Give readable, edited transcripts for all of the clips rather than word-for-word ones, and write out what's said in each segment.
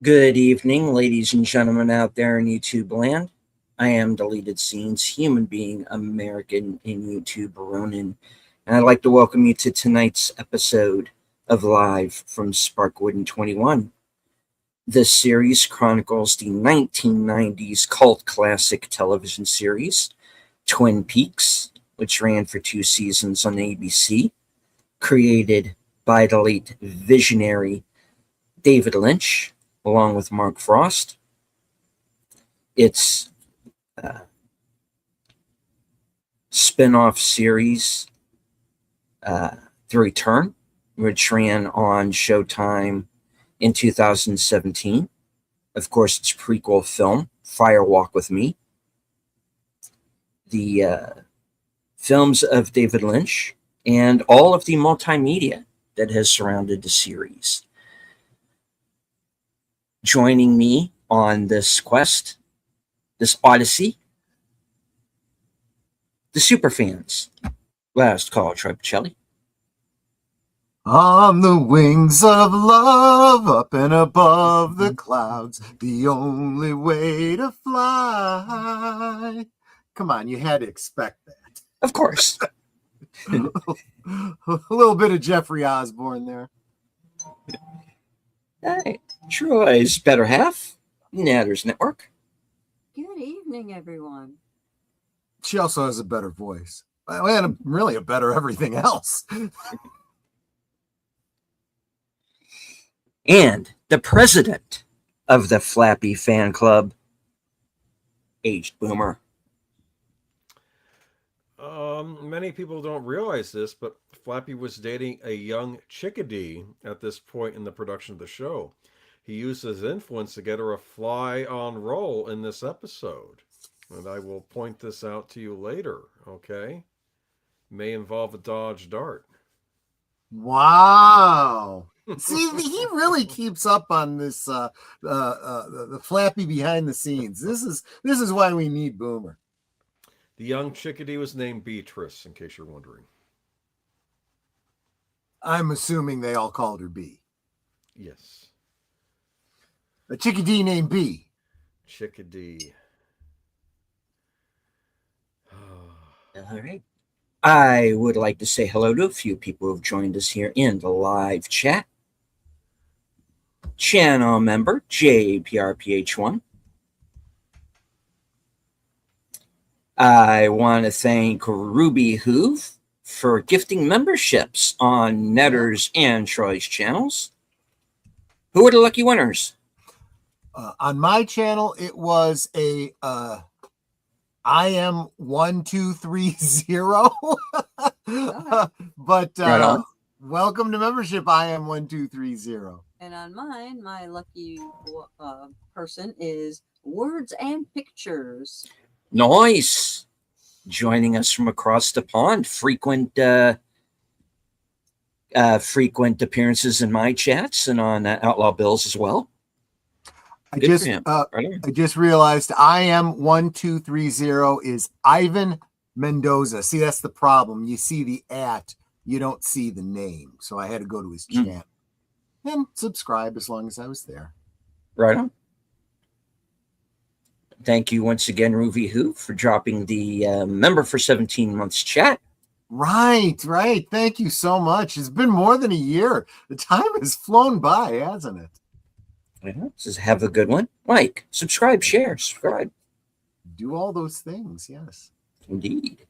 Good evening, ladies and gentlemen out there in YouTube land. I am Deleted Scenes, human being American in YouTube Ronin, and I'd like to welcome you to tonight's episode of Live from Sparkwood in 21. This series chronicles the 1990s cult classic television series, Twin Peaks, which ran for 2 seasons on ABC, created by the late visionary David Lynch, along with Mark Frost. Its spin-off series, The Return, which ran on Showtime in 2017. Of course, its prequel film, Fire Walk with Me. The films of David Lynch, and all of the multimedia that has surrounded the series. Joining me on this quest, this odyssey, the superfans. Last call, Tripicelli. On the wings of love, up and above the clouds, the only way to fly. Come on, you had to expect that. Of course. A little bit of Jeffrey Osborne there. Hey, Troy's better half, Natters Network. Good evening, everyone. She also has a better voice. And really a better everything else. And the president of the Flappy Fan Club, Aged Boomer. Many people don't realize this, but Flappy was dating a young chickadee at this point in the production of the show. He used his influence to get her a fly-on role in this episode. And I will point this out to you later, okay? May involve a Dodge Dart. Wow. See, he really keeps up on this the Flappy behind the scenes. This is why we need Boomer. The young chickadee was named Beatrice, in case you're wondering. I'm assuming they all called her B. Yes. A chickadee named B. Chickadee. All right. I would like to say hello to a few people who have joined us here in the live chat. Channel member JPRPH1. I want to thank Ruby Hoove for gifting memberships on Netter's and Troy's channels. Who are the lucky winners? On my channel, it was a I am 1230. But Right welcome to membership. I am 1230. And on mine, my lucky person is Words and Pictures. Nice. Joining us from across the pond. Frequent appearances in my chats and on Outlaw Bills as well. I just realized I am 1230 is Ivan Mendoza. See, that's the problem. You see the @ you don't see the name. So I had to go to his channel and subscribe as long as I was there. Right on. Thank you once again, Ruby Who, for dropping the member for 17 months chat. Right. Thank you so much. It's been more than a year. The time has flown by, hasn't it? Yeah, says have a good one. Like, subscribe, share, subscribe. Do all those things, yes. Indeed.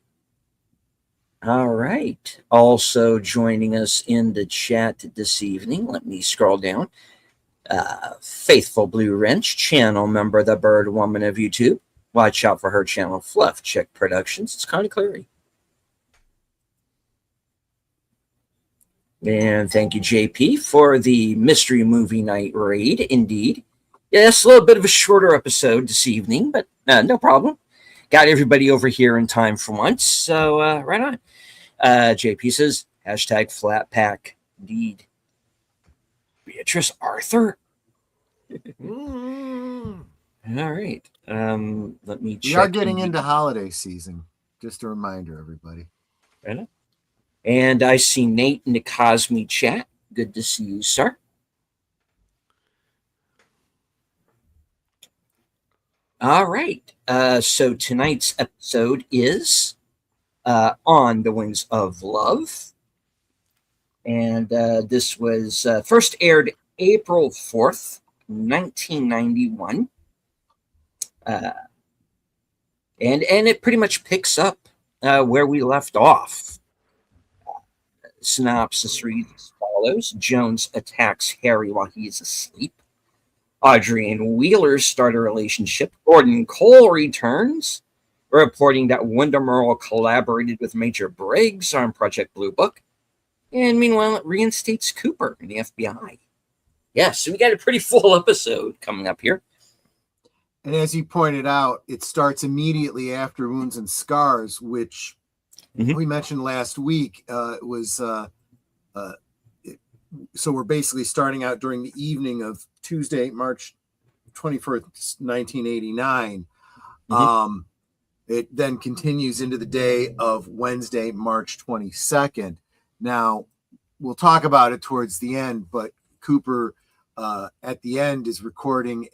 All right. Also joining us in the chat this evening, let me scroll down. Faithful Blue Wrench, channel member, the Bird Woman of YouTube. Watch out for her channel, Fluff Chick Productions. It's kind of Clary. And thank you, JP, for the Mystery Movie Night raid. Indeed. Yes, a little bit of a shorter episode this evening, but no problem. Got everybody over here in time for once, so right on. JP says, hashtag flat pack. Indeed. Beatrice Arthur? All right. Let me check. We are getting into holiday season. Just a reminder, everybody. Right. And I see Nate in the Cosme chat. Good to see you, sir. All right. So tonight's episode is on the Wings of Love. And this was first aired April 4th, 1991. And it pretty much picks up where we left off. Synopsis reads as follows: Jones attacks Harry while he's asleep. Audrey and Wheeler start a relationship. Gordon Cole returns, reporting that Windom Earle collaborated with Major Briggs on Project Bluebook. And meanwhile, it reinstates Cooper in the FBI. Yes, so we got a pretty full episode coming up here. And as you pointed out, it starts immediately after Wounds and Scars, which we mentioned last week. So we're basically starting out during the evening of Tuesday, March 21st, 1989. It then continues into the day of Wednesday, March 22nd. Now, we'll talk about it towards the end, but Cooper at the end is recording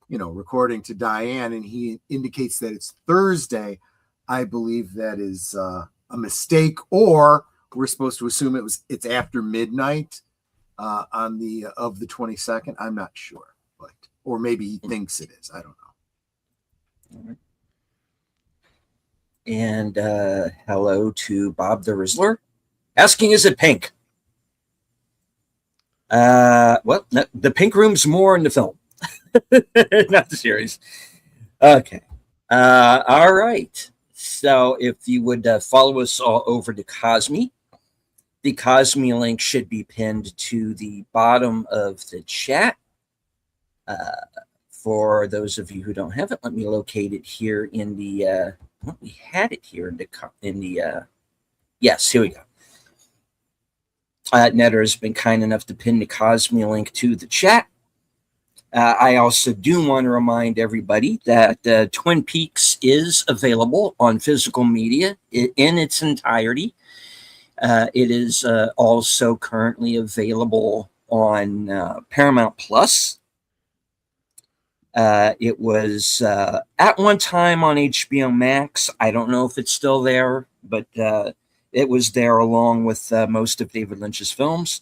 recording to Diane, and he indicates that it's Thursday. I believe that is a mistake, or we're supposed to assume it's after midnight on the 22nd. I'm not sure, or maybe he thinks it is. I don't know. And hello to Bob the Rizzler, asking, is it pink? Well, no, the pink room's more in the film, not the series. Okay. All right. So if you would follow us all over to Cosme, the Cosme link should be pinned to the bottom of the chat. For those of you who don't have it, let me locate it here in the. We had it here in the. Yes, here we go. Netter has been kind enough to pin the Cosme link to the chat. I also do want to remind everybody that Twin Peaks is available on physical media in its entirety. It is also currently available on Paramount Plus. It was at one time on HBO Max. I don't know if it's still there, but it was there along with most of David Lynch's films.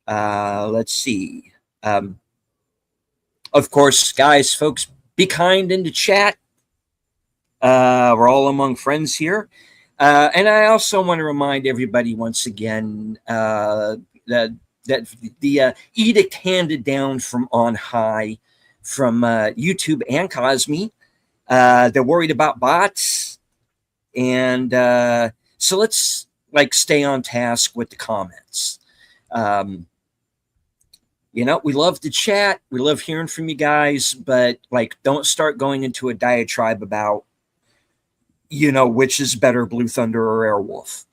Let's see. Of course, guys, folks, be kind in the chat. We're all among friends here. And I also want to remind everybody once again that the edict handed down from on high from YouTube and Cosme, they're worried about bots. And so let's stay on task with the comments. We love to chat. We love hearing from you guys, but don't start going into a diatribe about, which is better, Blue Thunder or Airwolf.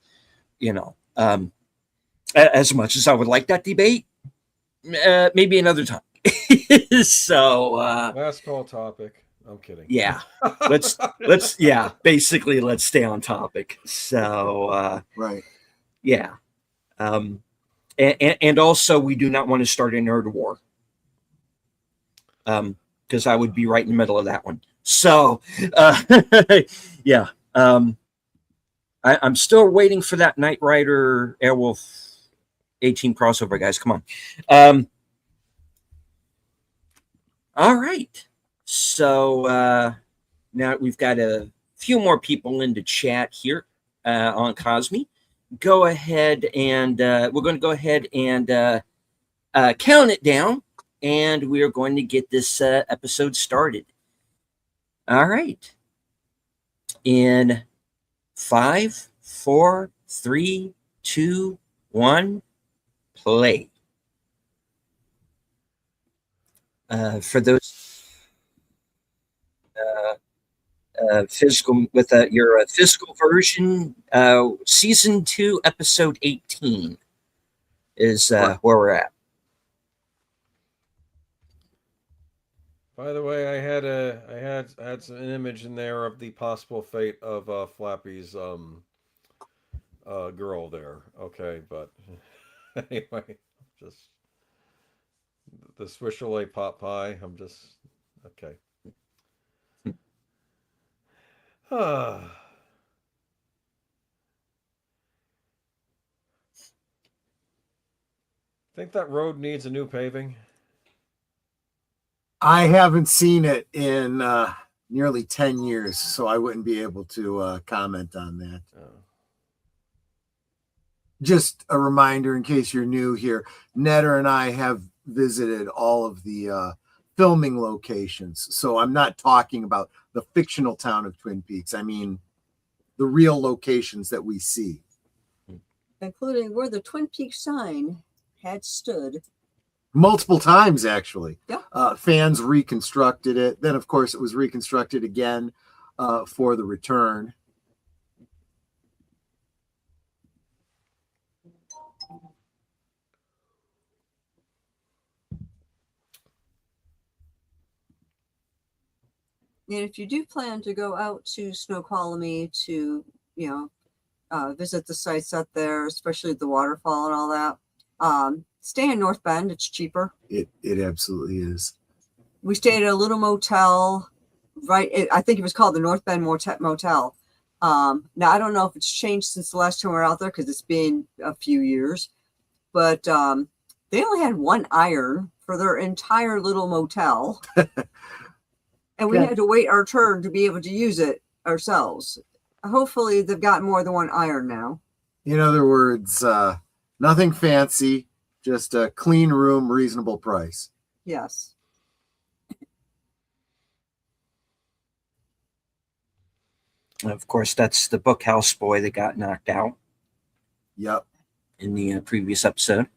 As much as I would like that debate, maybe another time. So last call topic. I'm kidding. Yeah, let's basically let's stay on topic. So right. Yeah. And also, we do not want to start a nerd war, because I would be right in the middle of that one. So, yeah, I'm still waiting for that Knight Rider Airwolf 18 crossover, guys. Come on. All right. So now we've got a few more people in the chat here on Cosme. Go ahead and we're going to go ahead and count it down, and we are going to get this episode started. All right. In 5, 4, 3, 2, 1, play. For those physical with your physical version, season 2, episode 18 is where we're at. By the way, I had an image in there of the possible fate of Flappy's girl there. Okay, but anyway, just the Swiss chalet pot pie. I'm just okay. Think that road needs a new paving? I haven't seen it in nearly 10 years, so I wouldn't be able to comment on that. Oh. Just a reminder in case you're new here, Netter and I have visited all of the filming locations. So I'm not talking about the fictional town of Twin Peaks. I mean, the real locations that we see. Including where the Twin Peaks sign had stood. Multiple times, actually. Yeah. Fans reconstructed it. Then, of course, it was reconstructed again for the return. And if you do plan to go out to Snoqualmie to, visit the sites out there, especially the waterfall and all that, stay in North Bend. It's cheaper. It absolutely is. We stayed at a little motel, right? I think it was called the North Bend Motel. Now, I don't know if it's changed since the last time we were out there because it's been a few years, but they only had one iron for their entire little motel. And we had to wait our turn to be able to use it ourselves. Hopefully, they've got more than one iron now. In other words, nothing fancy, just a clean room, reasonable price. Yes. Of course, that's the bookhouse boy that got knocked out. Yep. In the previous episode.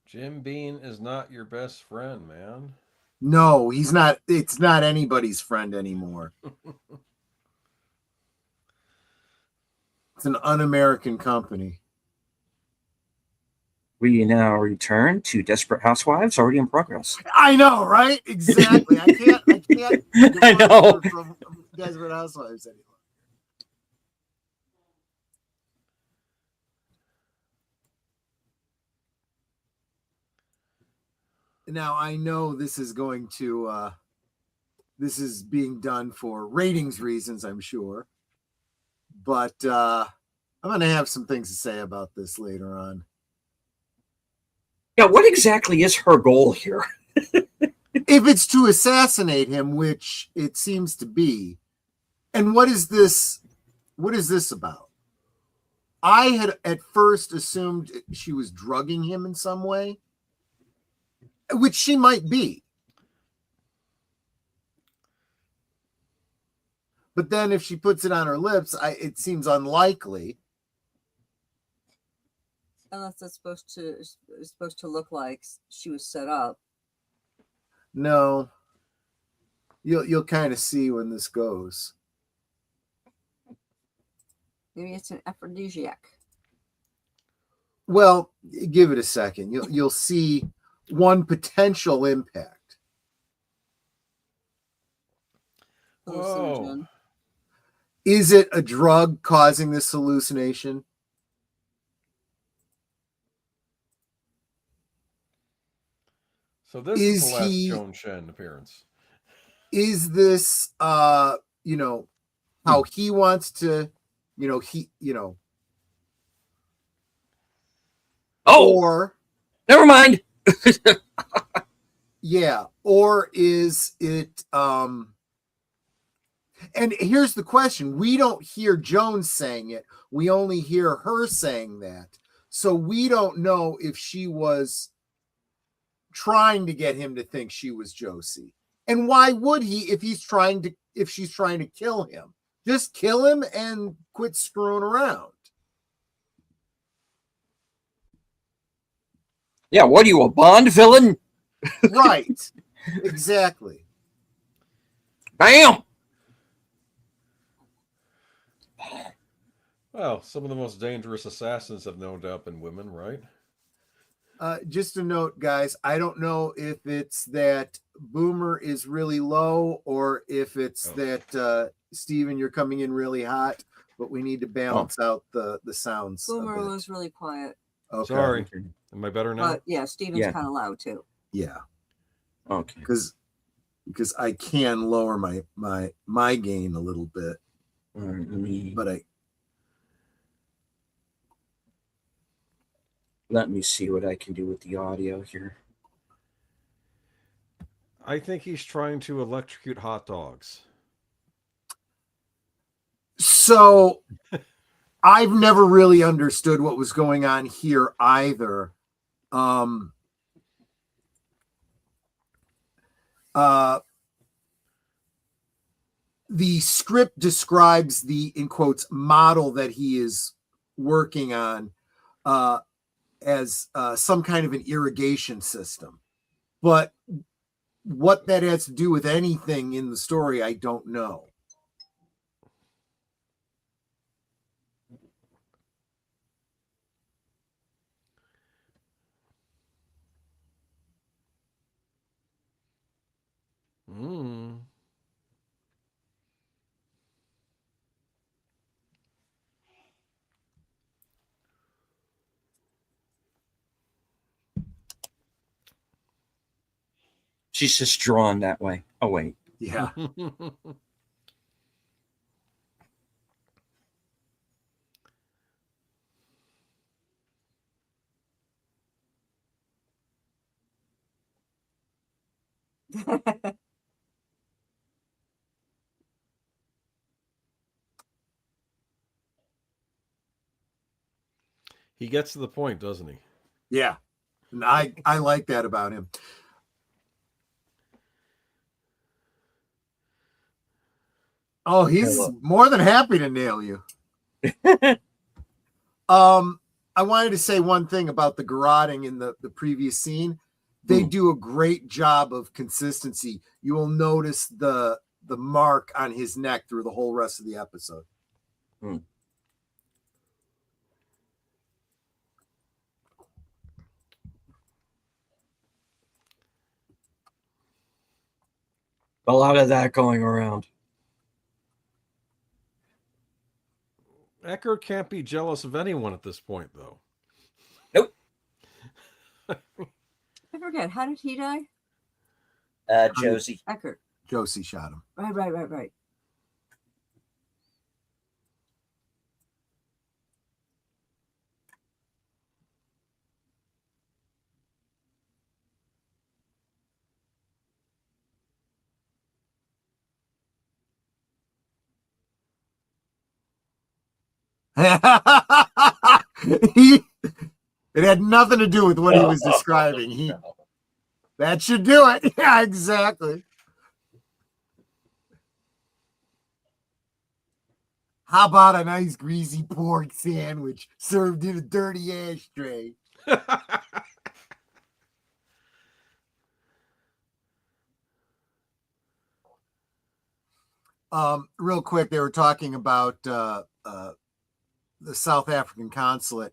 Jim Beam is not your best friend, man. No, he's not. It's not anybody's friend anymore. It's an un-American company. We now return to Desperate Housewives, already in progress. I know, right? Exactly. I can't. I know. From Desperate Housewives anymore. Now I know this is going to. This is being done for ratings reasons, I'm sure. But I'm going to have some things to say about this later on. Yeah, what exactly is her goal here? If it's to assassinate him, which it seems to be, and what is this? What is this about? I had at first assumed she was drugging him in some way, which she might be. But then if she puts it on her lips, it seems unlikely. Unless it's supposed to look like she was set up. No. You'll kind of see when this goes. Maybe it's an aphrodisiac. Well, give it a second. You'll see one potential impact. Hallucinogen. Is it a drug causing this hallucination? So this is the last Joan Shen appearance. Is this how he wants to, or never mind. Yeah, or is it and here's the question. We don't hear Jones saying it. We only hear her saying that. So we don't know if she was trying to get him to think she was Josie. And why would he if she's trying to kill him? Just kill him and quit screwing around. Yeah, what are you, a Bond villain? Right. Exactly. Bam! Well, some of the most dangerous assassins have no doubt been women, right? Just a note, guys. I don't know if it's that Boomer is really low or if it's that Steven, you're coming in really hot, but we need to balance out the sounds. Boomer was really quiet. Okay. Sorry. Am I better now? But yeah, Steven's kind of loud too. Yeah. Okay. Because I can lower my gain a little bit. But let me see what I can do with the audio here. I think he's trying to electrocute hot dogs. So I've never really understood what was going on here either. The script describes the, in quotes, model that he is working on as some kind of an irrigation system. But what that has to do with anything in the story, I don't know. She's just drawn that way. Oh, wait. Yeah. He gets to the point, doesn't he? Yeah. And I like that about him. Oh, he's more than happy to nail you. I wanted to say one thing about the garroting in the previous scene. They do a great job of consistency. You will notice the mark on his neck through the whole rest of the episode. A lot of that going around. Eckert can't be jealous of anyone at this point, though. Nope. I forget. How did he die? Josie. Eckert. Josie shot him. Right. It had nothing to do with what he was describing. That should do it. Yeah, exactly. How about a nice greasy pork sandwich served in a dirty ashtray? Real quick, they were talking about the South African consulate.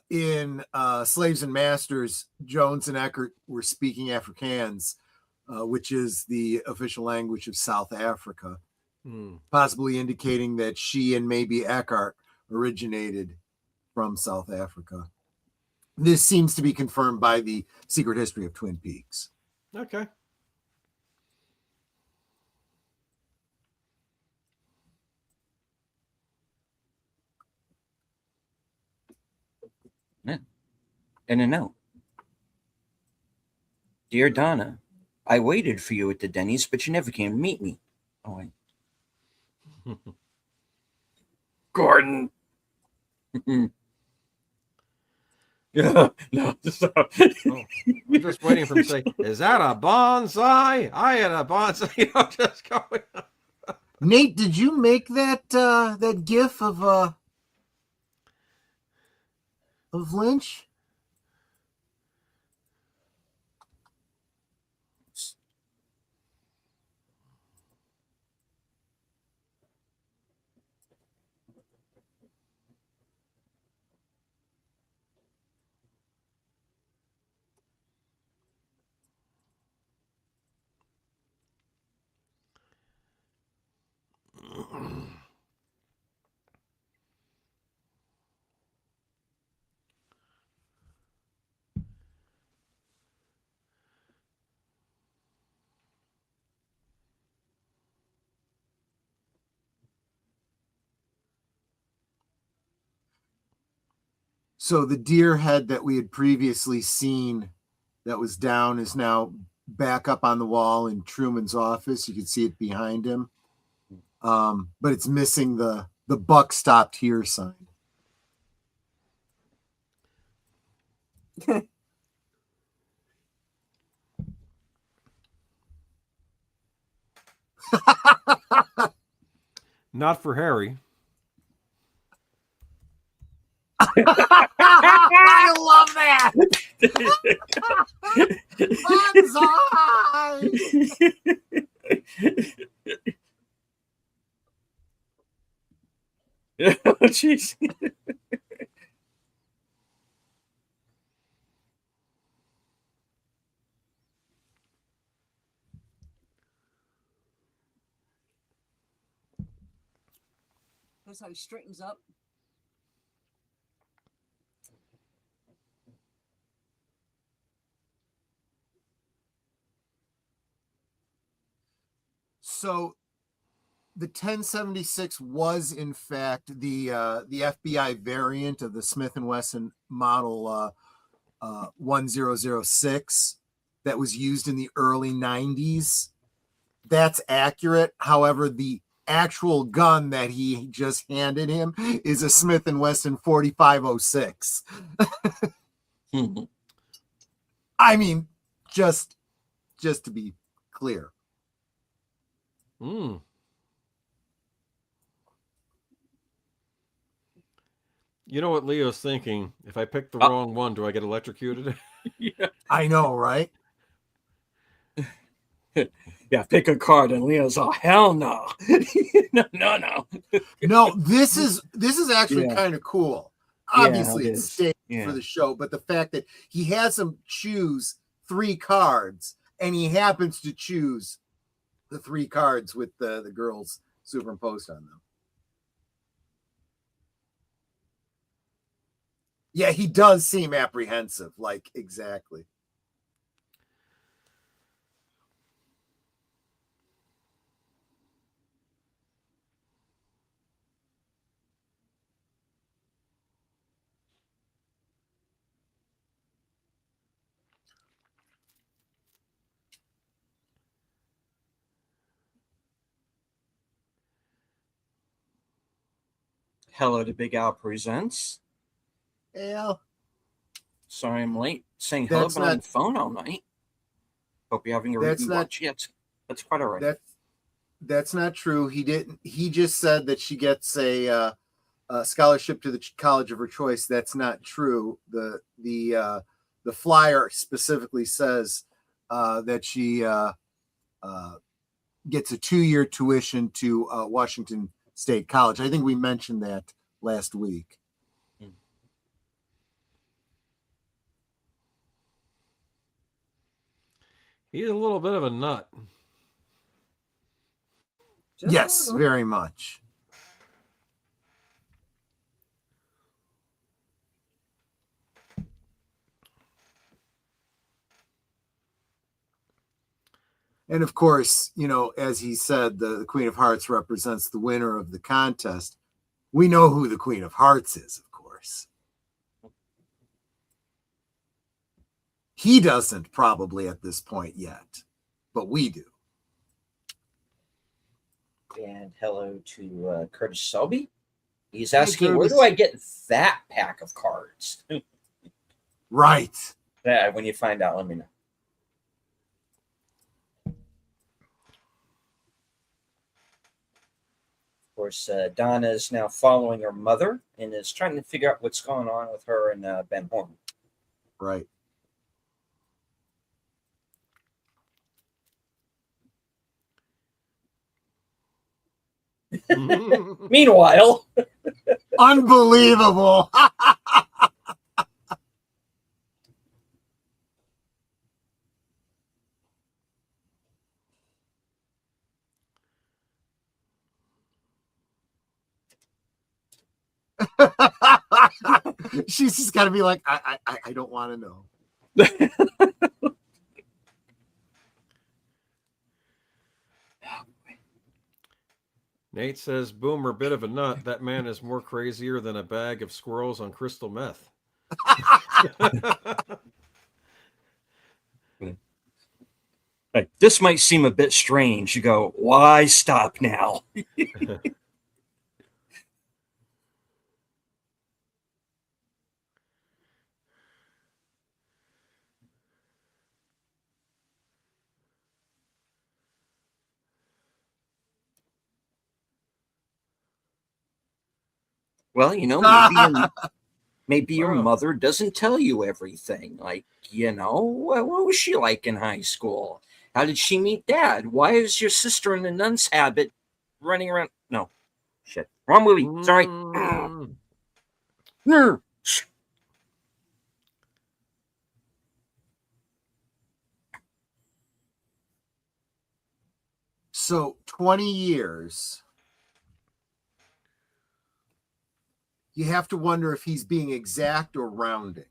In Slaves and Masters, Jones and Eckert were speaking Afrikaans, which is the official language of South Africa, possibly indicating that she and maybe Eckert originated from South Africa. This seems to be confirmed by the Secret History of Twin Peaks. Okay. Yeah. And a note. Dear Donna, I waited for you at the Denny's, but you never came to meet me. Oh, wait. Gordon. Yeah, no, stop. I'm just waiting for him to say, "Is that a bonsai? I had a bonsai." Just going on. Nate, did you make that that GIF of Lynch? So the deer head that we had previously seen that was down is now back up on the wall in Truman's office. You can see it behind him. But it's missing the buck stopped here sign. Not for Harry. I love that. Oh, jeez. That's how he straightens up. So the 1076 was in fact the FBI variant of the Smith & Wesson model 1006 that was used in the early 90s. That's accurate. However, the actual gun that he just handed him is a Smith & Wesson 4506. I mean, just to be clear. You know what Leo's thinking? If I pick the wrong one, do I get electrocuted? Yeah. I know, right? Yeah, pick a card, and Leo's hell no. no. No, this is actually kind of cool. Obviously, it's staged for the show, but the fact that he has him choose 3 cards, and he happens to choose the 3 cards with the girls superimposed on them. Yeah, he does seem apprehensive, like, exactly. Hello to Big Al Presents. Al. Sorry I'm late. Saying hello, but on the phone all night. Hope you're having a rewatch yet. That's quite all right. That's not true. He didn't. He just said that she gets a scholarship to the college of her choice. That's not true. The flyer specifically says that she gets a 2-year tuition to Washington State College. I think we mentioned that last week. He's a little bit of a nut. Yes, very much. And of course, you know, as he said, the Queen of Hearts represents the winner of the contest. We know who the Queen of Hearts is, of course. He doesn't probably at this point yet, but we do. And hello to Curtis Selby. He's asking, where do I get that pack of cards? Right. Yeah, when you find out, let me know. Of course, Donna is now following her mother and is trying to figure out what's going on with her and Ben Horn. Right. Meanwhile, unbelievable. She's just got to be like, I don't want to know. Nate says, Boomer, bit of a nut. That man is more crazier than a bag of squirrels on crystal meth. This might seem a bit strange. You go, why stop now? Well, maybe your mother doesn't tell you everything. Like, what was she like in high school? How did she meet Dad? Why is your sister in a nun's habit running around? No, shit, wrong movie. Sorry. So 20 years. You have to wonder if he's being exact or rounding.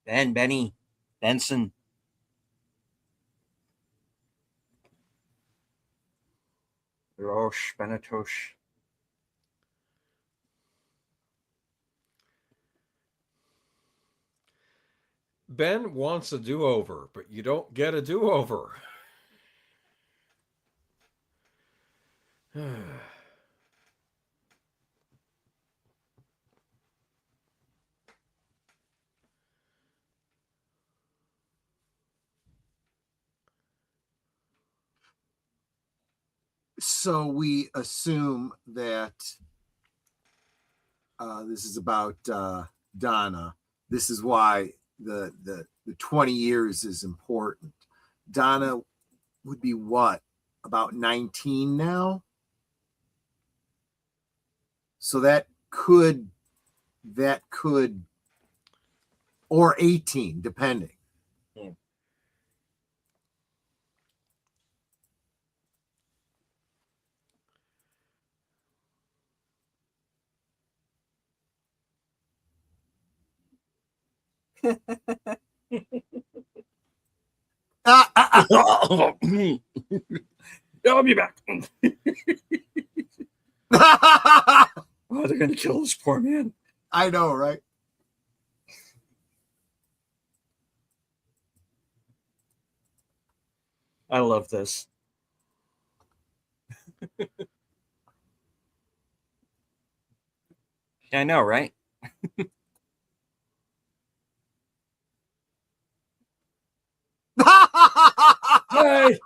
Benny, Benson. Roche, Benetosh. Ben wants a do-over, but you don't get a do-over. So we assume that this is about Donna. This is why the 20 years is important. Donna would be what? About 19 now? So that could, or 18, depending. Yeah. I'll be back. Oh, they're gonna kill this poor man. I know, right? I love this. I know, right? Hey.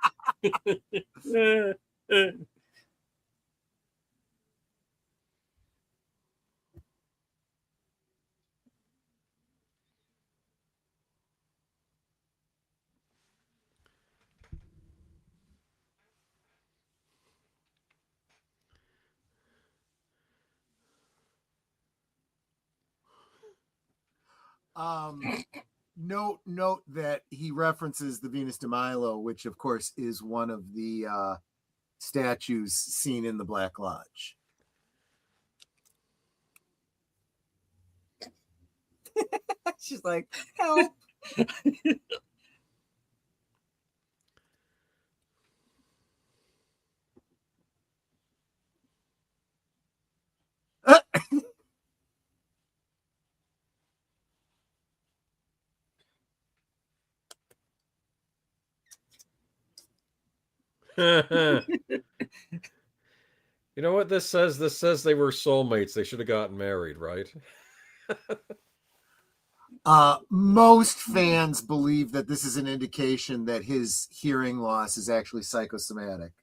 Note that he references the Venus de Milo, which of course is one of the statues seen in the Black Lodge. She's like, help. You know what this says? This says they were soulmates. They should have gotten married, right? Most fans believe that this is an indication that his hearing loss is actually psychosomatic.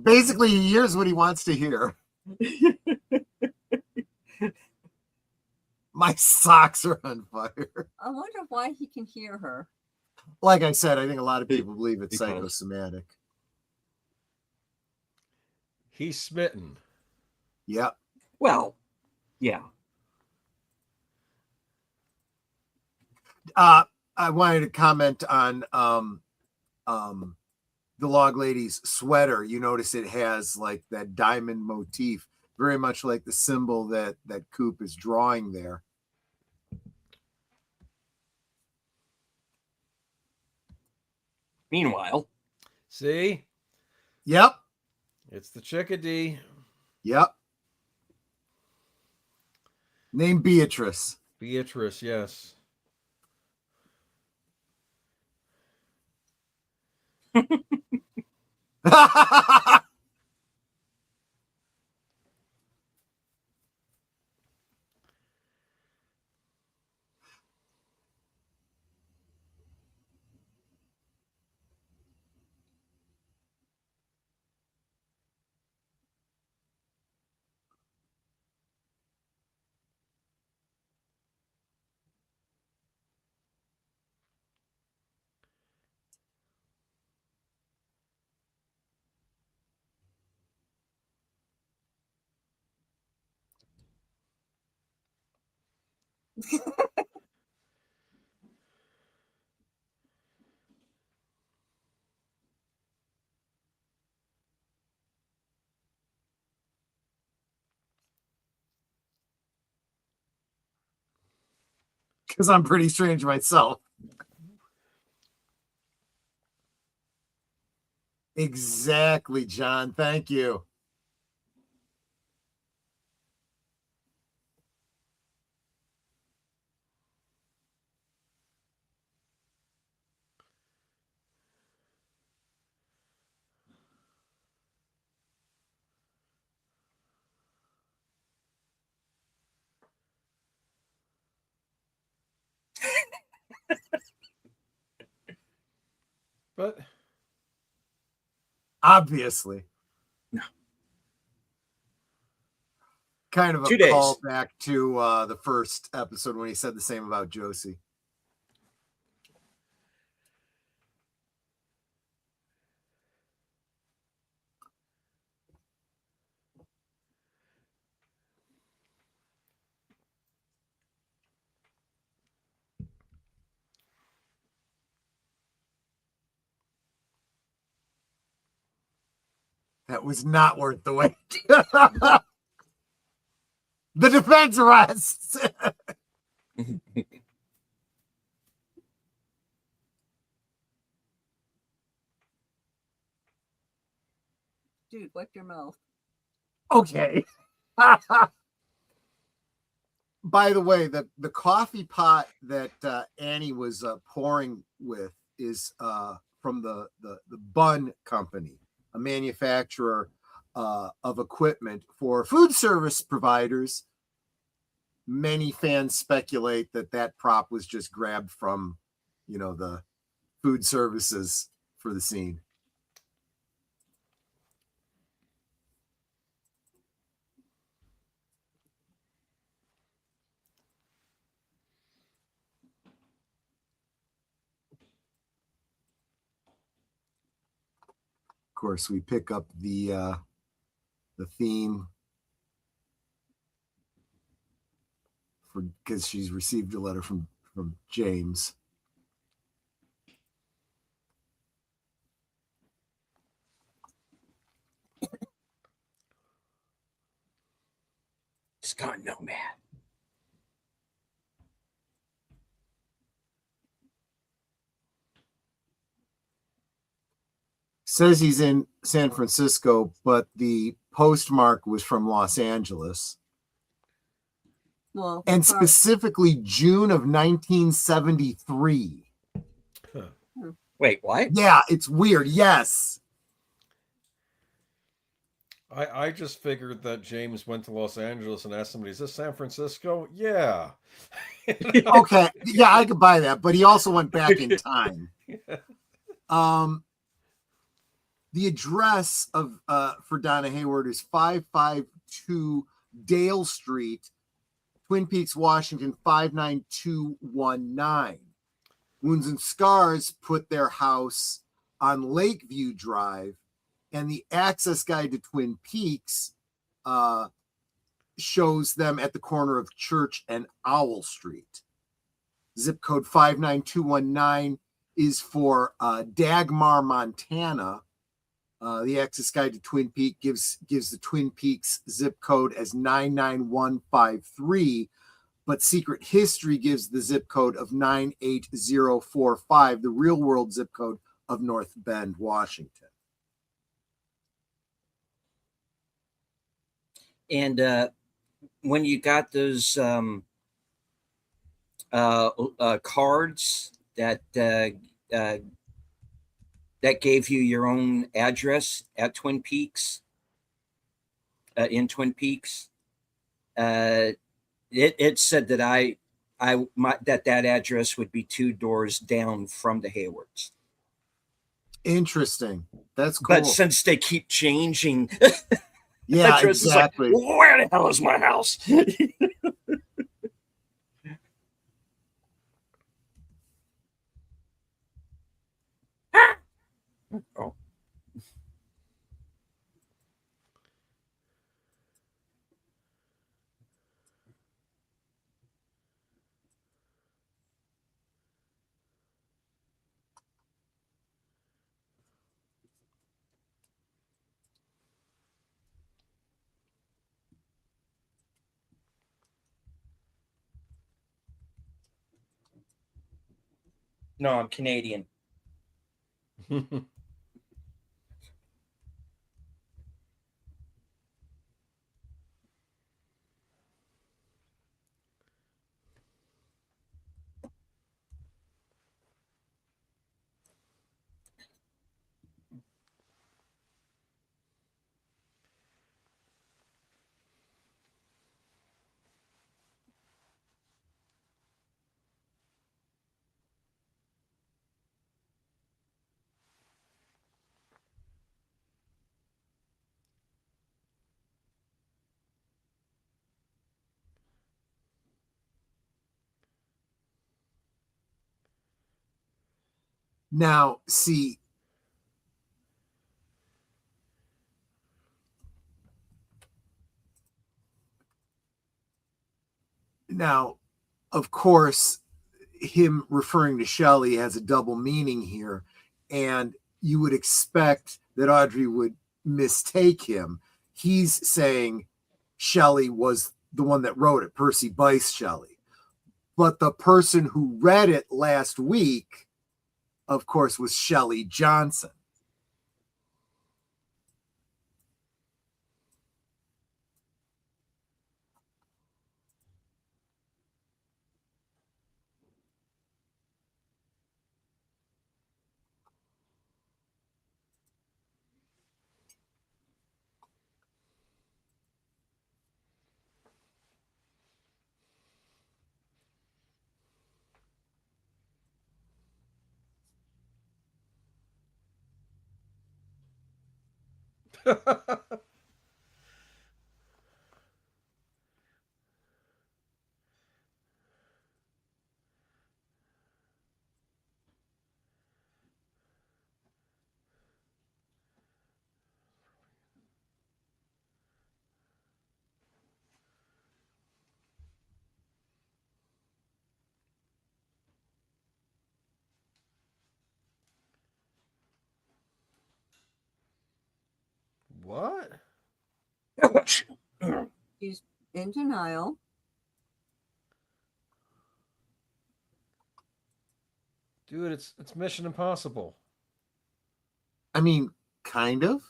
Basically, he hears what he wants to hear. My socks are on fire. I wonder why he can hear her. Like I said, I think a lot of people believe it's psychosomatic. He's smitten. Yep. Well, yeah. I wanted to comment on the log lady's sweater. You notice it has like that diamond motif, very much like the symbol that Coop is drawing there. Meanwhile, see? Yep. It's the chickadee. Yep. Named Beatrice. Beatrice, yes. Because I'm pretty strange myself. Exactly, John. Thank you. But obviously. No. Kind of a 2 days. call back to the first episode when he said the same about Josie. That was not worth the wait. The defense rests. Dude, wipe your mouth. Okay. By the way, the coffee pot that Annie was pouring with is from the Bun Company, a manufacturer of equipment for food service providers. Many fans speculate that prop was just grabbed from, the food services for the scene. Of course, we pick up the theme because she's received a letter from James. Scott Nomad. Says he's in San Francisco, but the postmark was from Los Angeles. Well, and specifically June of 1973. Huh. Wait, what? Yeah, it's weird. Yes. I just figured that James went to Los Angeles and asked somebody, "Is this San Francisco?" Yeah. Okay. Yeah, I could buy that. But he also went back in time. The address of for Donna Hayward is 552 Dale Street, Twin Peaks, Washington 59219. Wounds and Scars put their house on Lakeview Drive, and the access guide to Twin Peaks shows them at the corner of Church and Owl Street. Zip code 59219 is for Dagmar, Montana. The access guide to Twin Peaks gives the Twin Peaks zip code as 99153, but Secret History gives the zip code of 98045, the real world zip code of North Bend, Washington. And when you got those cards that gave you your own address at Twin Peaks, in Twin Peaks, it said that that address would be 2 doors down from the Haywards. Interesting. That's cool. But since they keep changing, yeah, exactly. Like, where the hell is my house? Oh. No, I'm Canadian. Now, see, of course, him referring to Shelley has a double meaning here, and you would expect that Audrey would mistake him. He's saying Shelley was the one that wrote it, Percy Bysshe Shelley. But the person who read it last week, of course, was Shelley Johnson. What? He's in denial. Dude, it's Mission Impossible. I mean, kind of.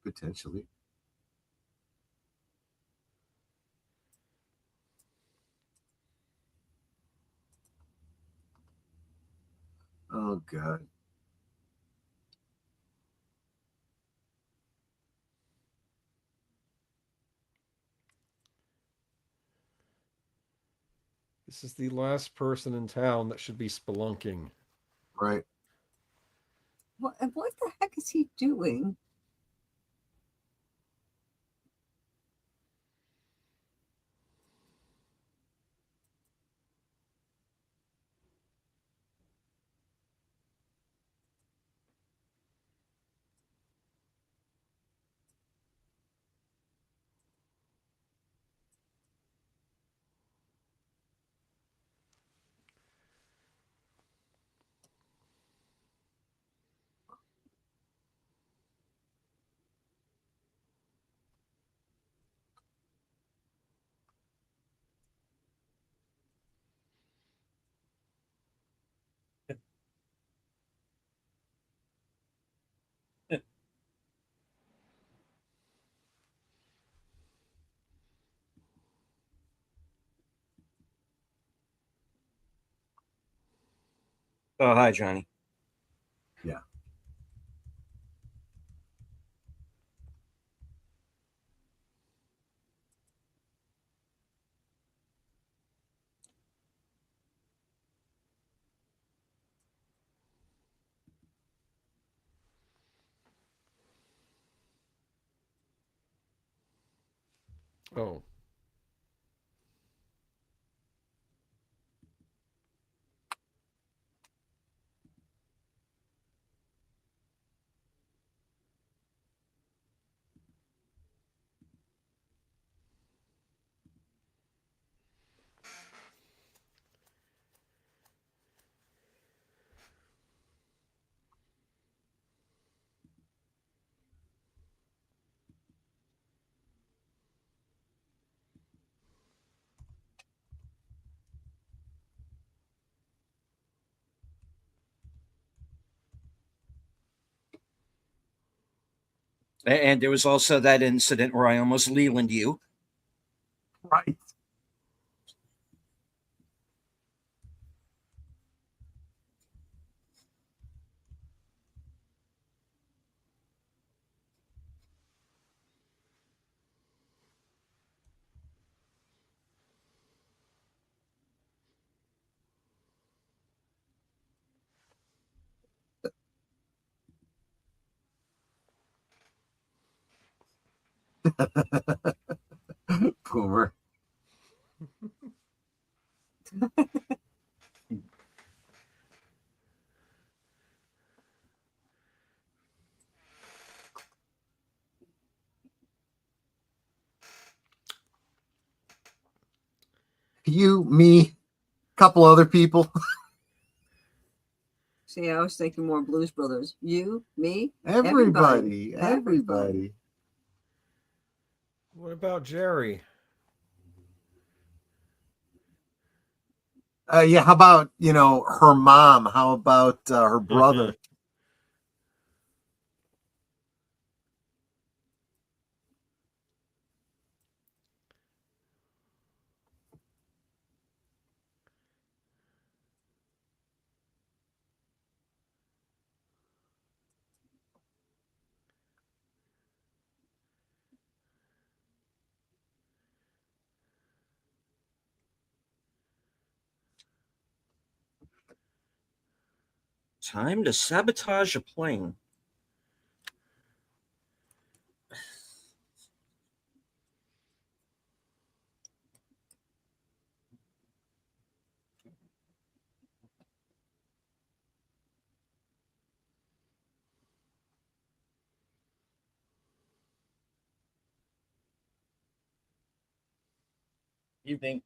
Potentially. Oh, God. This is the last person in town that should be spelunking. Right. What the heck is he doing? Oh, hi, Johnny. Yeah. Oh. And there was also that incident where I almost Leland you. Right. Boomer. You, me, a couple other people. See, I was thinking more Blues Brothers. You, me, Everybody. What about Jerry? Yeah, how about, her mom? How about her brother? Time to sabotage a plane. Evening.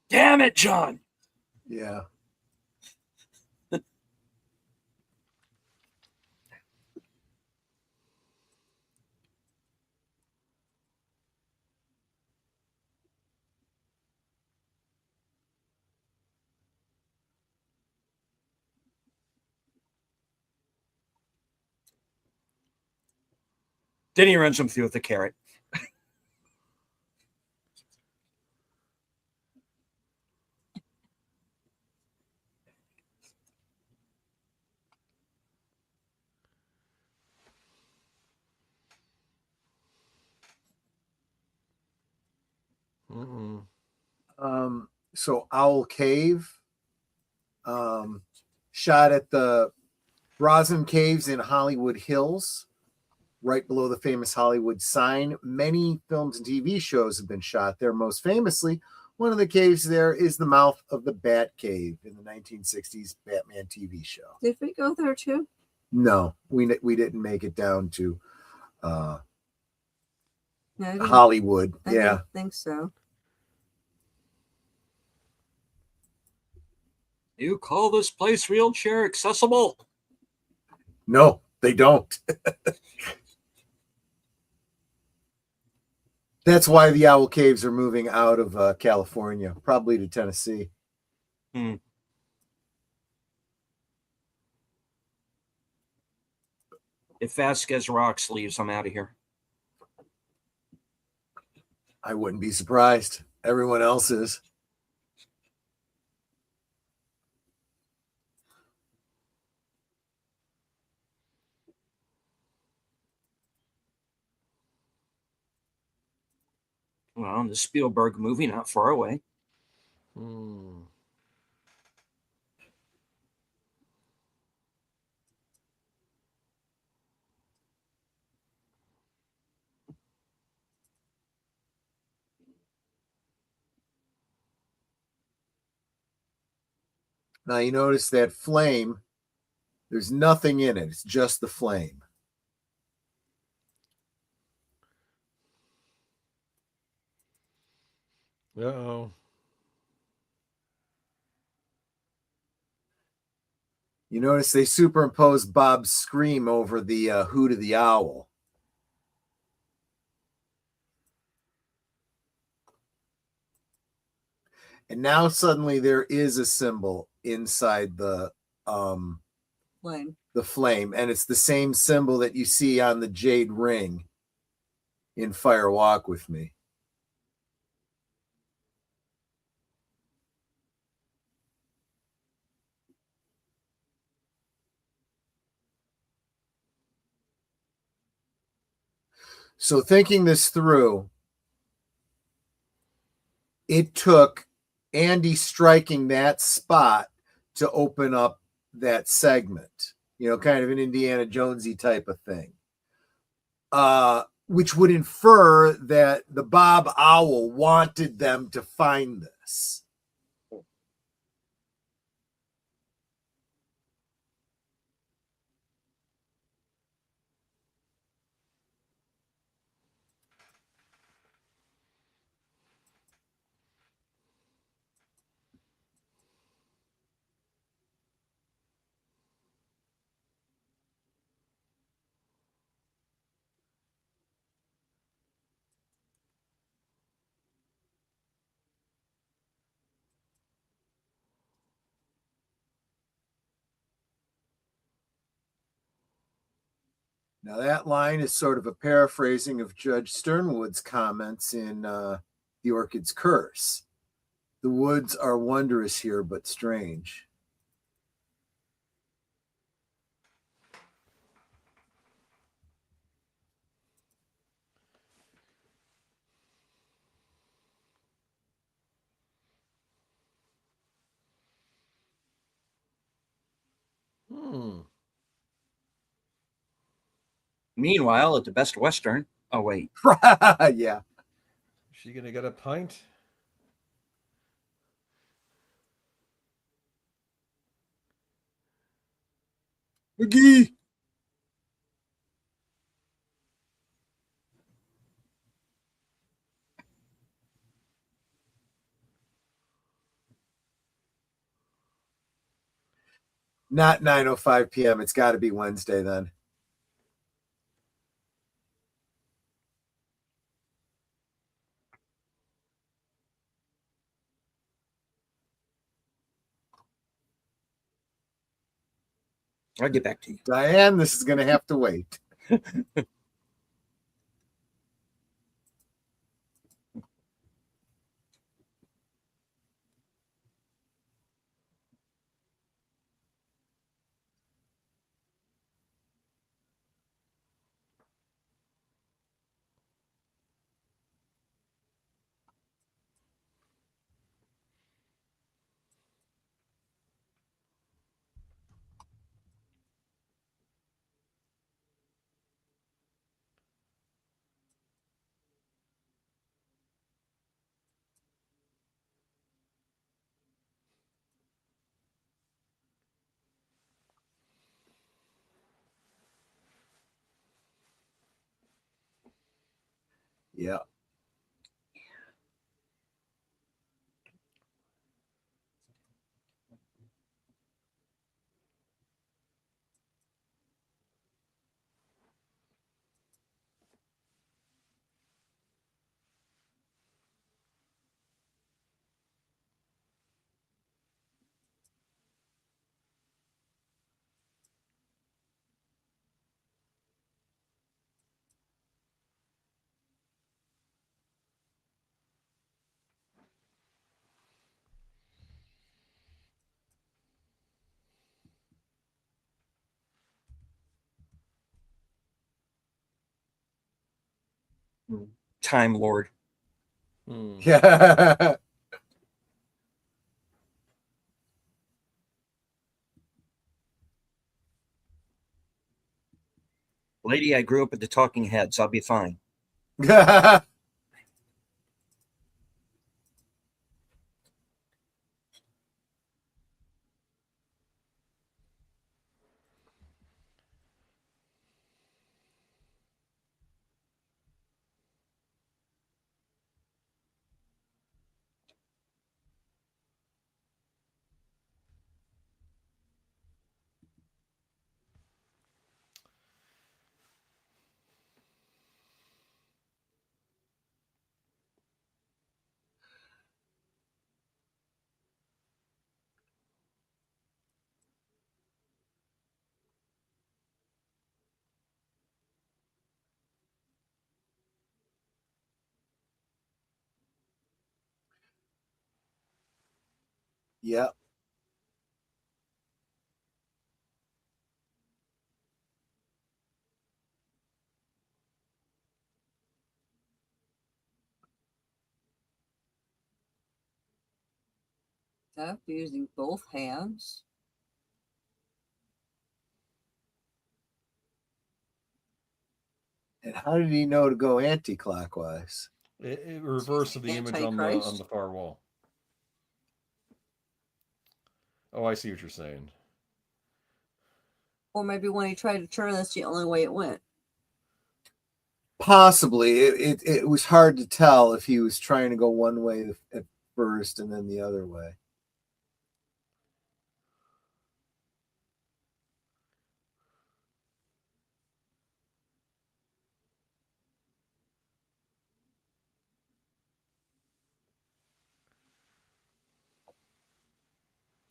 Damn it, John. Yeah. Then he runs him through with a carrot. So Owl Cave, shot at the Roslyn Caves in Hollywood Hills, right below the famous Hollywood sign. Many films and TV shows have been shot there. Most famously, one of the caves there is the mouth of the Bat Cave in the 1960s Batman TV show. Did we go there too? No, we didn't make it down to Hollywood. I didn't think so. You call this place wheelchair accessible? No, they don't. That's why the Owl Caves are moving out of California, probably to Tennessee. If Vasquez Rocks leaves, I'm out of here. I wouldn't be surprised. Everyone else is. Well, the Spielberg movie not far away. Now you notice that flame, there's nothing in it. It's just the flame. Uh-oh. You notice they superimpose Bob's scream over the hoot of the owl. And now suddenly there is a symbol inside the flame, and it's the same symbol that you see on the jade ring in Fire Walk with Me. So thinking this through, it took Andy striking that spot to open up that segment, kind of an Indiana Jonesy type of thing, which would infer that the Bob Owl wanted them to find this. Now, that line is sort of a paraphrasing of Judge Sternwood's comments in The Orchid's Curse. The woods are wondrous here, but strange. Meanwhile, at the Best Western. Oh, wait. Yeah. Is she going to get a pint? McGee. Not 9:05 p.m. It's got to be Wednesday then. I'll get back to you. Diane, this is going to have to wait. Yeah. Time Lord. Yeah. Lady, I grew up with the Talking Heads. I'll be fine. Yeah. After using both hands. And how did he know to go anti-clockwise? It reversed the image on the far wall. Oh, I see what you're saying. Or maybe when he tried to turn, that's the only way it went. Possibly. It was hard to tell if he was trying to go one way at first and then the other way.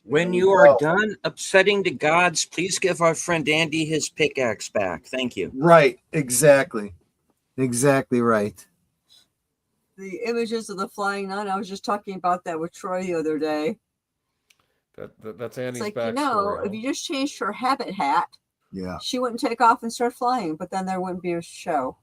When you are done upsetting the gods, please give our friend Andy his pickaxe back. Thank you. Right. Exactly. Exactly right. The images of the flying nun, I was just talking about that with Troy the other day. That's Andy's it's like, backstory. If you just changed her habit hat, yeah, she wouldn't take off and start flying, but then there wouldn't be a show.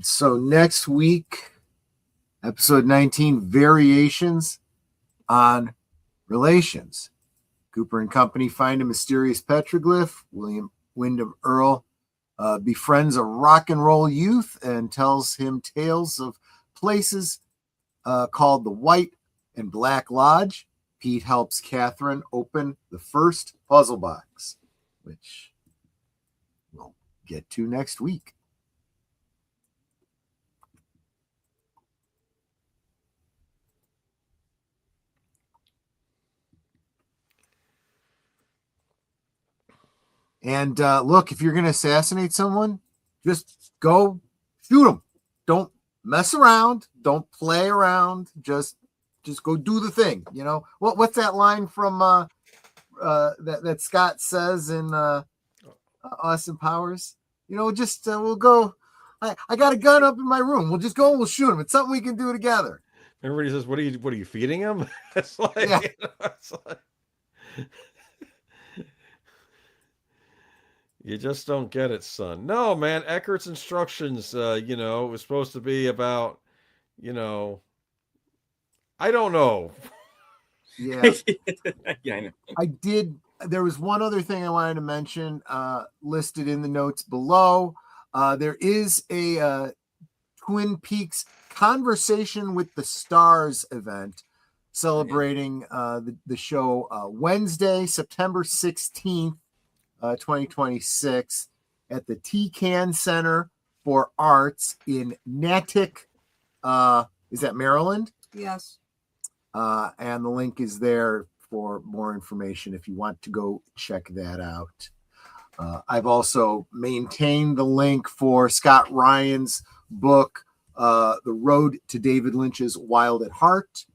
So next week, episode 19, variations on relations. Cooper and company find a mysterious petroglyph. Windom Earle befriends a rock and roll youth and tells him tales of places called The White and Black Lodge. Pete helps Catherine open the first puzzle box, which we'll get to next week. And look, if you're going to assassinate someone, just go shoot them. Don't mess around. Don't play around. Just go do the thing. You know what's that line from that Scott says in Austin Powers? You know, just we'll go. I got a gun up in my room. We'll just go and we'll shoot him. It's something we can do together. Everybody says, "What are you feeding him?" It's like, yeah. It's like you just don't get it, son. No, man. Eckert's instructions, was supposed to be about, I don't know. Yeah. Yeah, I know. I did. There was one other thing I wanted to mention, listed in the notes below. There is a Twin Peaks Conversation with the Stars event celebrating the show Wednesday, September 16th, 2026 at the T-Can Center for Arts in Natick. Is that Maryland? Yes. And the link is there for more information if you want to go check that out. I've also maintained the link for Scott Ryan's book, The Road to David Lynch's Wild at Heart.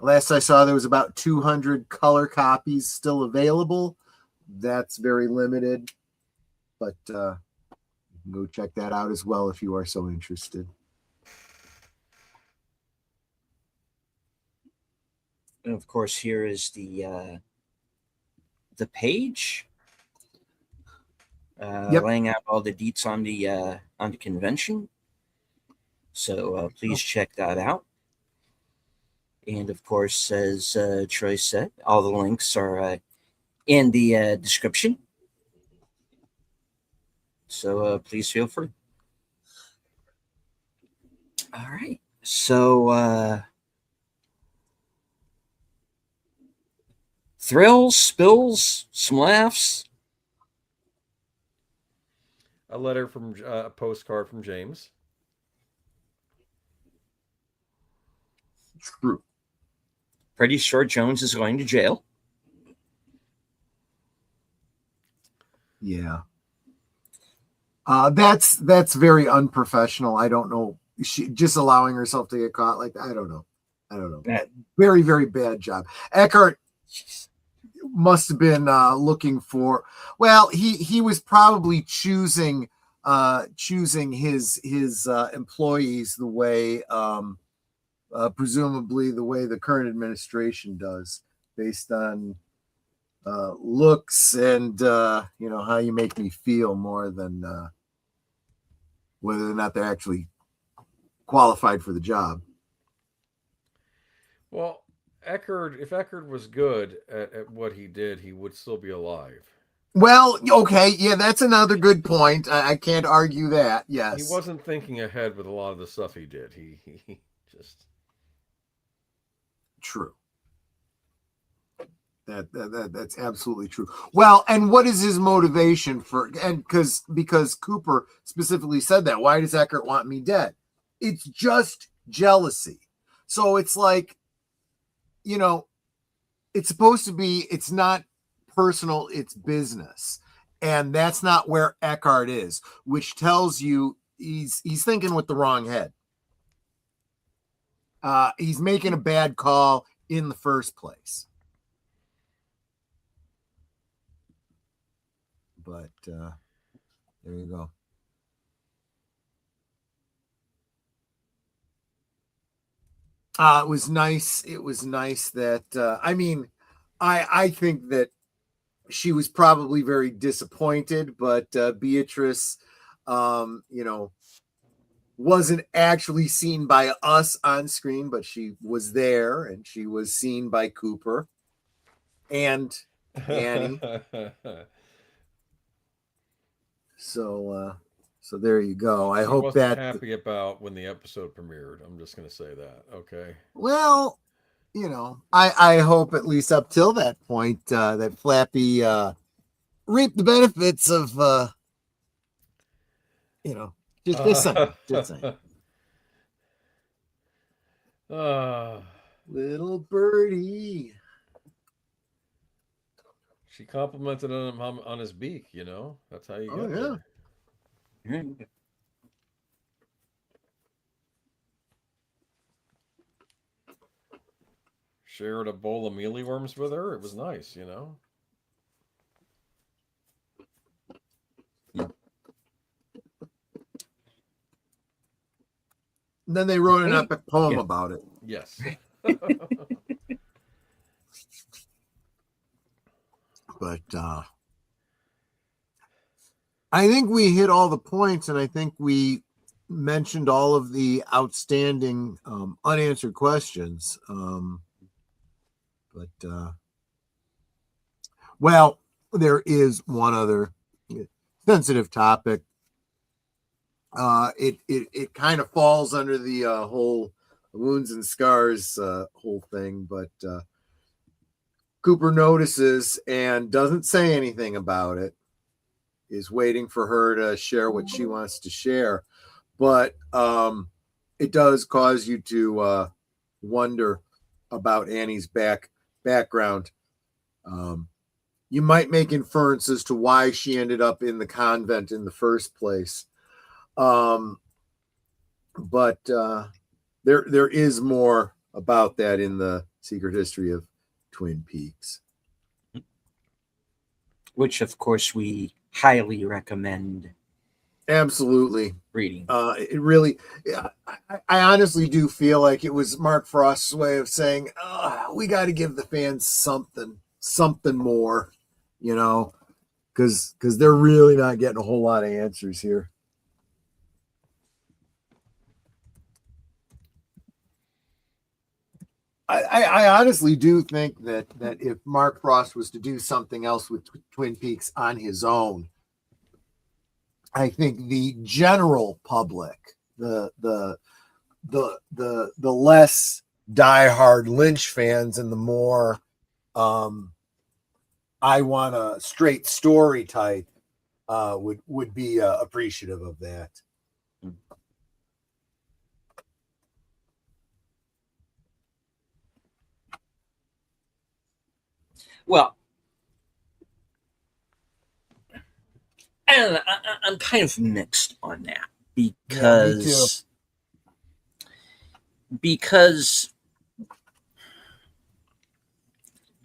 Last I saw, there was about 200 color copies still available. That's very limited, but you can go check that out as well if you are so interested. And of course, here is the page laying out all the deets on the convention. So please check that out. And of course, as Troy said, all the links are in the description. So please feel free. All right. So thrills, spills, some laughs. A postcard from James. True. Pretty sure Jones is going to jail. Yeah. That's very unprofessional. I don't know. She just allowing herself to get caught like that. I don't know. Very, very bad job. Eckhart must have been looking for. Well, he was probably choosing his employees the way presumably the way the current administration does, based on looks and how you make me feel more than whether or not they're actually qualified for the job. Well, if Eckert was good at what he did, he would still be alive. Well, okay, yeah, that's another good point. I can't argue that. Yes, he wasn't thinking ahead with a lot of the stuff he did. He just true. That's absolutely true. Well, and what is his motivation for? And because Cooper specifically said that. Why does Eckert want me dead? It's just jealousy. So it's like, it's supposed to be. It's not personal. It's business, and that's not where Eckhart is, which tells you he's thinking with the wrong head. He's making a bad call in the first place. But there you go. It was nice. It was nice that I think that she was probably very disappointed, but Beatrice, wasn't actually seen by us on screen, but she was there and she was seen by Cooper and Annie. So So there you go. I He hope wasn't that happy about when the episode premiered. I'm just going to say that. Okay. Well, you know, I hope at least up till that point that Flappy reaped the benefits of you know, just saying, just saying. Little birdie. She complimented him on his beak, you know. That's how you get there. Yeah. Shared a bowl of mealyworms with her. It was nice, you know. Then they wrote an epic poem about it. Yes. But I think we hit all the points, and I think we mentioned all of the outstanding unanswered questions. Well, there is one other sensitive topic. It kind of falls under the whole wounds and scars whole thing, but Cooper notices and doesn't say anything about it. Is waiting for her to share what she wants to share, but it does cause you to wonder about Annie's background. You might make inferences to why she ended up in the convent in the first place. But there is more about that in the Secret History of Twin Peaks, which of course we highly recommend. Absolutely reading. It really, I honestly do feel like it was Mark Frost's way of saying, we got to give the fans something more, you know, because they're really not getting a whole lot of answers here. I honestly do think that if Mark Frost was to do something else with Twin Peaks on his own, I think the general public, the less diehard Lynch fans and the more I want a straight story type would be appreciative of that. Well, and I'm kind of mixed on that because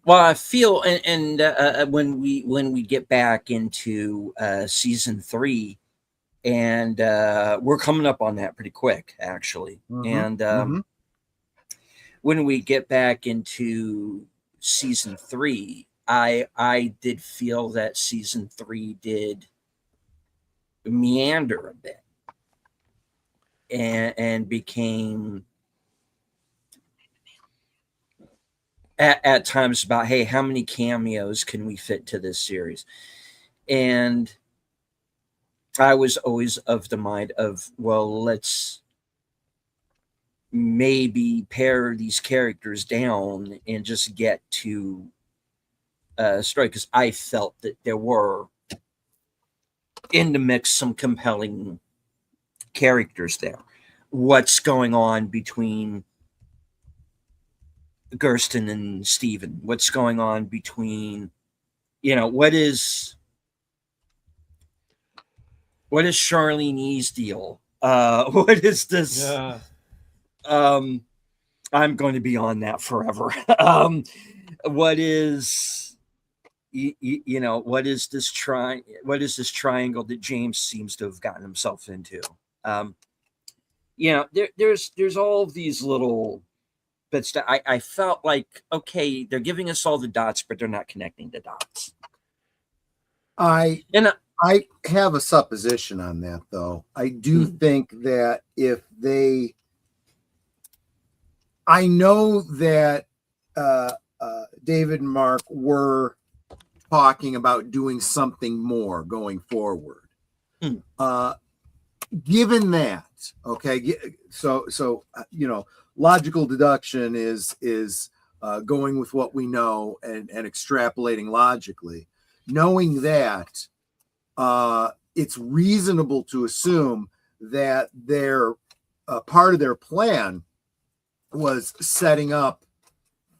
well, I feel and when we get back into season 3, and we're coming up on that pretty quick, actually, and when we get back into season 3, I did feel that season 3 did meander a bit and became at times about, hey, how many cameos can we fit to this series? And I was always of the mind of, well, let's maybe pare these characters down and just get to story, because I felt that there were in the mix some compelling characters there. What's going on between Gersten and Steven? What's going on between, what is Charlene E's deal? What is this? Yeah. I'm going to be on that forever. What is, what is this triangle that James seems to have gotten himself into? There's all of these little bits that I felt like, okay, they're giving us all the dots, but they're not connecting the dots. I have a supposition on that, though. I do think that I know that David and Mark were talking about doing something more going forward. given that, okay, so logical deduction is going with what we know and extrapolating logically. Knowing that, it's reasonable to assume that their part of their plan was setting up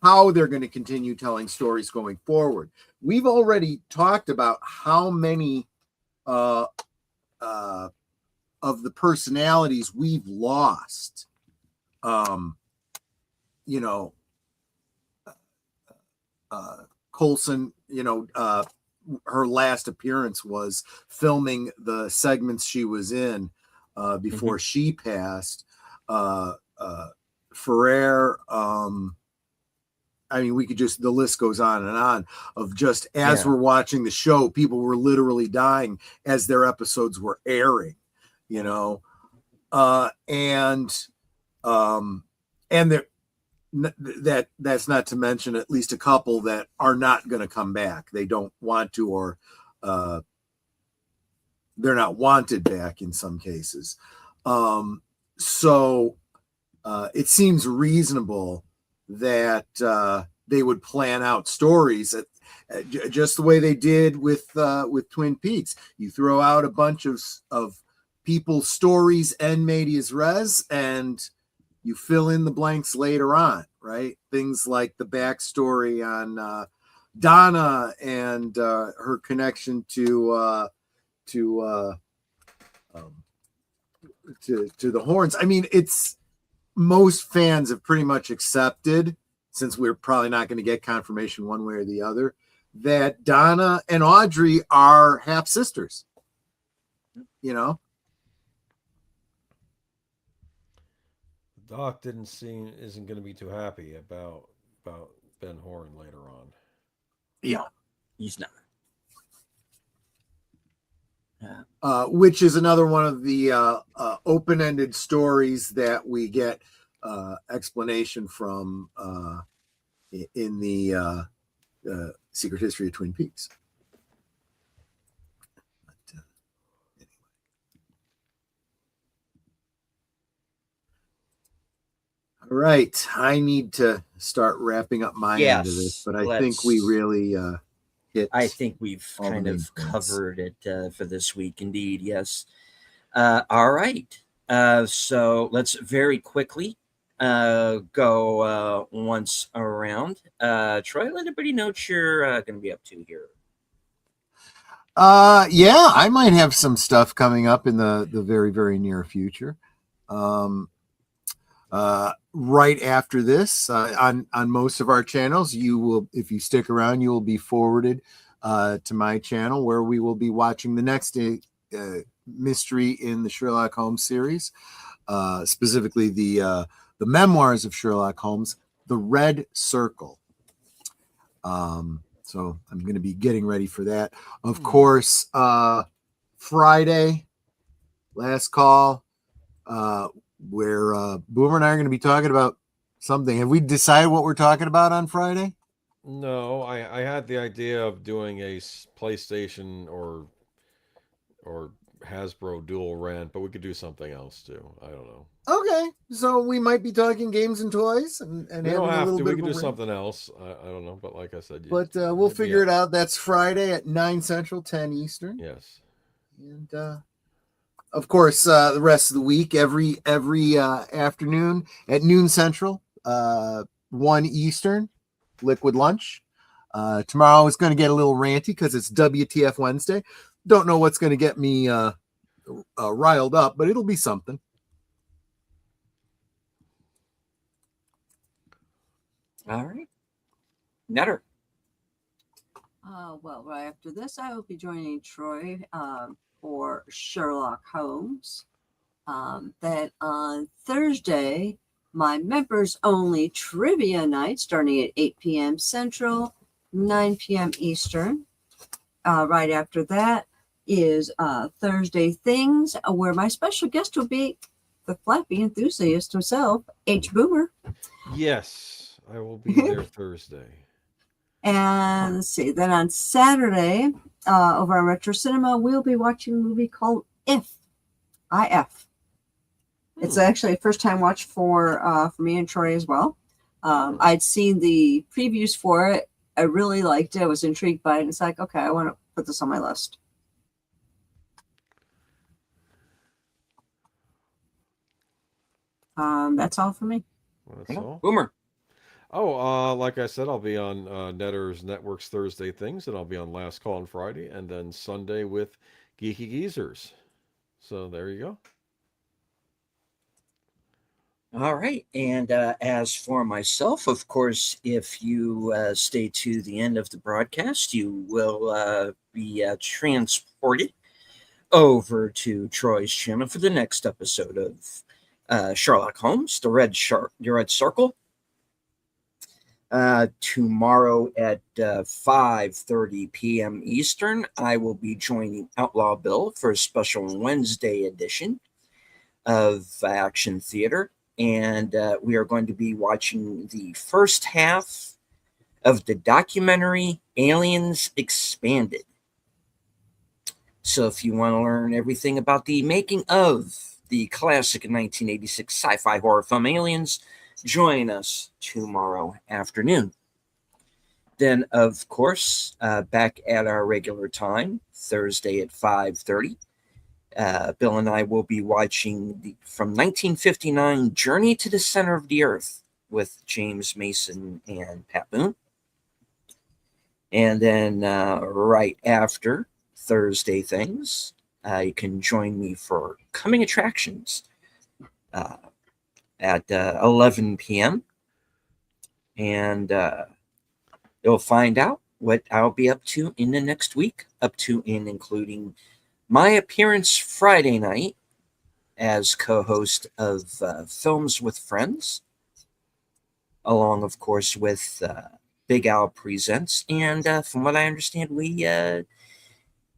how they're going to continue telling stories going forward. We've already talked about how many of the personalities we've lost. Coulson, her last appearance was filming the segments she was in before she passed. Ferrer, we could just, the list goes on and on of just as we're watching the show, people were literally dying as their episodes were airing, and that's not to mention at least a couple that are not going to come back. They don't want to, or they're not wanted back in some cases. So it seems reasonable that they would plan out stories just the way they did with Twin Peaks. You throw out a bunch of people's stories en medias res, and you fill in the blanks later on, right? Things like the backstory on Donna and her connection to the horns. It's, most fans have pretty much accepted, since we're probably not going to get confirmation one way or the other, that Donna and Audrey are half sisters. Doc isn't going to be too happy about Ben Horn later on. Yeah, he's not. Which is another one of the open-ended stories that we get explanation from in the Secret History of Twin Peaks. All right, I need to start wrapping up my end of this, but I think we really hit. I think we've kind of covered it for this week. Indeed, yes. All right. So let's very quickly go once around. Troy, let everybody know what you're going to be up to here. Yeah, I might have some stuff coming up in the very, very near future. Right after this, on most of our channels, you will, if you stick around, you will be forwarded to my channel, where we will be watching the next mystery in the Sherlock Holmes series, specifically the memoirs of Sherlock Holmes, The Red Circle. So I'm going to be getting ready for that. Of course, Friday, last call, where Boomer and I are going to be talking about something. Have we decided what we're talking about on Friday? No, I had the idea of doing a PlayStation or Hasbro dual rant, but we could do something else too. I don't know. Okay, so we might be talking games and toys, and we don't have to. We could do rant. Something else. I don't know, but like I said, but we'll figure it out. That's Friday at 9 Central, 10 Eastern. Yes, and of course, the rest of the week, every afternoon at noon Central, 1 Eastern, Liquid Lunch. Tomorrow is going to get a little ranty because it's WTF Wednesday. Don't know what's going to get me riled up, but it'll be something. All right. Netter. Well, right after this, I will be joining Troy for Sherlock Holmes. Then on Thursday, my members only trivia night starting at 8 p.m. Central, 9 p.m. Eastern. Right after that is Thursday Things, where my special guest will be the Flappy enthusiast himself, H. Boomer. Yes, I will be there Thursday. And let's see, then on Saturday, over on Retro Cinema, we'll be watching a movie called If. IF. It's actually a first time watch for me and Troy as well. I'd seen the previews for it. I really liked it. I was intrigued by it. And it's like, okay, I want to put this on my list. That's all for me. That's all. Boomer. Oh, like I said, I'll be on Netter's Network's Thursday Things, and I'll be on Last Call on Friday, and then Sunday with Geeky Geezers. So there you go. All right. And as for myself, of course, if you stay to the end of the broadcast, you will be transported over to Troy's channel for the next episode of Sherlock Holmes, the Red Circle. Tomorrow at 5:30 p.m. Eastern, I will be joining Outlaw Bill for a special Wednesday edition of Action Theater. And we are going to be watching the first half of the documentary Aliens Expanded. So if you want to learn everything about the making of the classic 1986 sci-fi horror film Aliens, join us tomorrow afternoon. Then, of course, back at our regular time, Thursday at 5:30, Bill and I will be watching from 1959 Journey to the Center of the Earth with James Mason and Pat Boone. And then right after Thursday Things, you can join me for Coming Attractions at 11 p.m. And you'll find out what I'll be up to in the next week, up to and including my appearance Friday night as co-host of Films with Friends, along, of course, with Big Al Presents. And from what I understand, we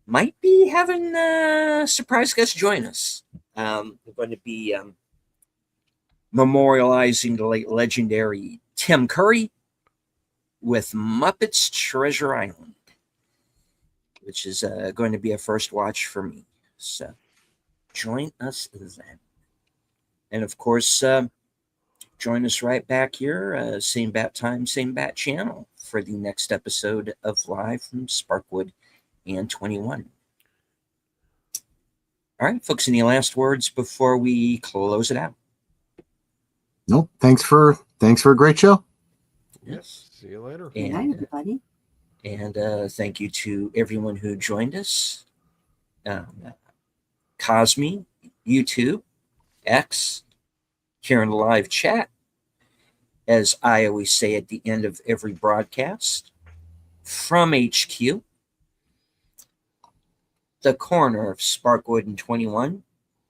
might be having a surprise guest join us. We're going to be memorializing the late legendary Tim Curry with Muppets Treasure Island, which is going to be a first watch for me. So join us then. And of course, join us right back here, same bat time, same bat channel, for the next episode of Live from Sparkwood and 21. All right, folks, any last words before we close it out? Nope. Thanks for a great show. Yes. See you later. Good night, everybody. And thank you to everyone who joined us. Cosme, YouTube, X, here in the live chat. As I always say at the end of every broadcast, from HQ, the corner of Sparkwood and 21,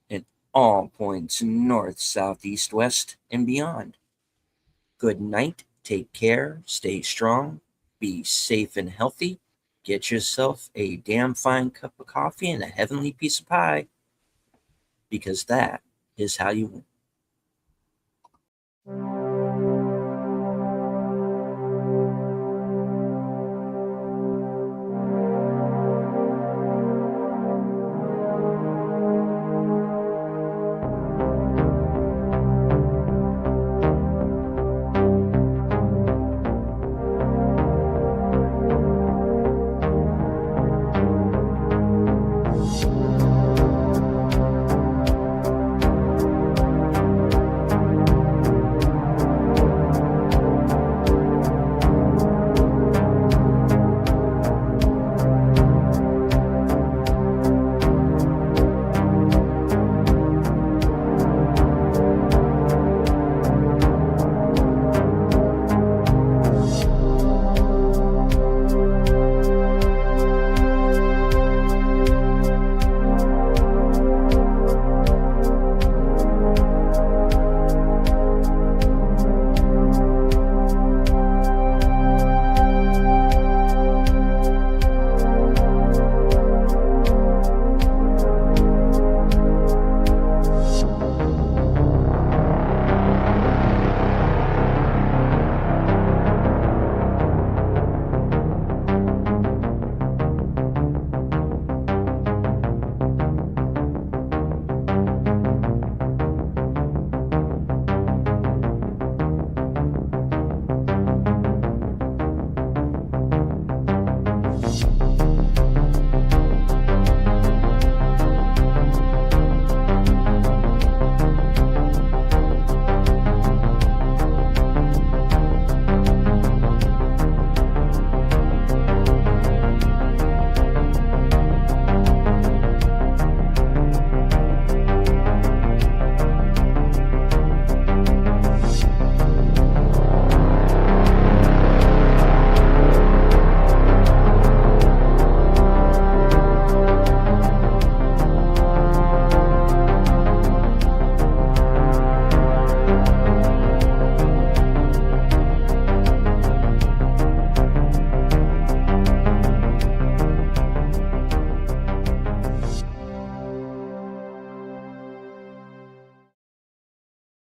and all points north, south, east, west, and beyond. Good night. Take care. Stay strong. Be safe and healthy. Get yourself a damn fine cup of coffee and a heavenly piece of pie, because that is how you win.